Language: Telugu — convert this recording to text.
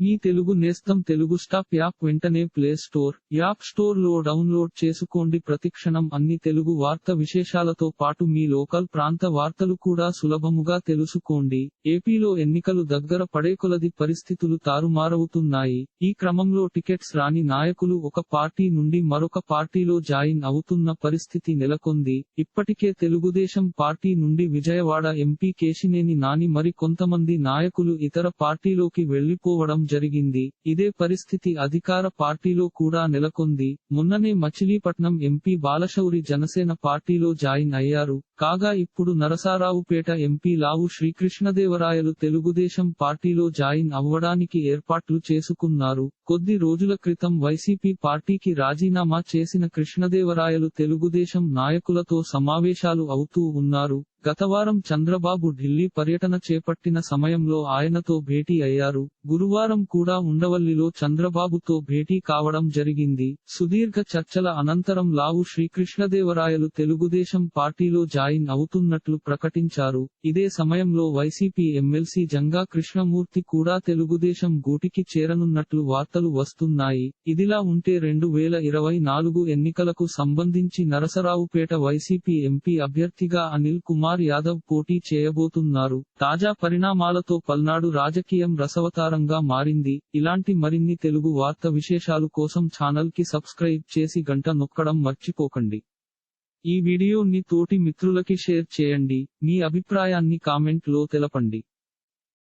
మీ తెలుగు నేస్తం తెలుగు స్టాప్ యాప్ వెంటనే ప్లే స్టోర్, యాప్ స్టోర్ లో డౌన్లోడ్ చేసుకోండి. ప్రతిక్షణం అన్ని తెలుగు వార్త విశేషాలతో పాటు మీ లోకల్ ప్రాంత వార్తలు కూడా సులభముగా తెలుసుకోండి. ఏపీలో ఎన్నికలు దగ్గర పడేకొలది పరిస్థితులు తారుమారవుతున్నాయి. ఈ క్రమంలో టికెట్స్ రాని నాయకులు ఒక పార్టీ నుండి మరొక పార్టీలో జాయిన్ అవుతున్న పరిస్థితి నెలకొంది. ఇప్పటికే తెలుగుదేశం పార్టీ నుండి విజయవాడ ఎంపీ కేశినేని నాని మరి కొంతమంది నాయకులు ఇతర పార్టీలోకి వెళ్లిపోవడం జరిగింది. ఇదే పరిస్థితి అధికార పార్టీలో కూడా నెలకొంది. మొన్ననే మచిలీపట్నం ఎంపీ బాలశౌరి జనసేన పార్టీలో జాయిన్ అయ్యారు. కాగా ఇప్పుడు నరసరావుపేట ఎంపీ లావు శ్రీకృష్ణదేవరాయలు తెలుగుదేశం పార్టీలో జాయిన్ అవ్వడానికి ఏర్పాట్లు చేసుకున్నారు. కొద్ది రోజుల క్రితం వైసీపీ పార్టీకి రాజీనామా చేసిన కృష్ణదేవరాయలు తెలుగుదేశం నాయకులతో సమావేశాలు అవుతూ ఉన్నారు. గతవారం చంద్రబాబు ఢిల్లీ పర్యటన చేపట్టిన సమయంలో ఆయనతో భేటీ అయ్యారు. గురువారం కూడా ఉండవల్లిలో చంద్రబాబుతో భేటీ కావడం జరిగింది. సుదీర్ఘ చర్చల అనంతరం లావు శ్రీకృష్ణదేవరాయలు తెలుగుదేశం పార్టీలో జాయిన్ అవుతున్నట్లు ప్రకటించారు. ఇదే సమయంలో వైసీపీ ఎమ్మెల్సీ జంగా కృష్ణమూర్తి కూడా తెలుగుదేశం గూటికి చేరనున్నట్లు వార్తలు వస్తున్నాయి. ఇదిలా ఉంటే 2024 ఎన్నికలకు సంబంధించి నరసరావుపేట వైసీపీ ఎంపీ అభ్యర్థిగా అనిల్ కుమార్ యాదవ్ పోటీ చేయబోతున్నారు. తాజా పరిణామాలతో పల్నాడు రాజకీయం రసవతారంగా మారింది. ఇలాంటి మరిన్ని తెలుగు వార్త విశేషాలు కోసం ఛానల్ కి సబ్స్క్రైబ్ చేసి గంట నొక్కడం మర్చిపోకండి. ఈ వీడియోని తోటి మిత్రులకి షేర్ చేయండి. మీ అభిప్రాయాన్ని కామెంట్ లో తెలపండి.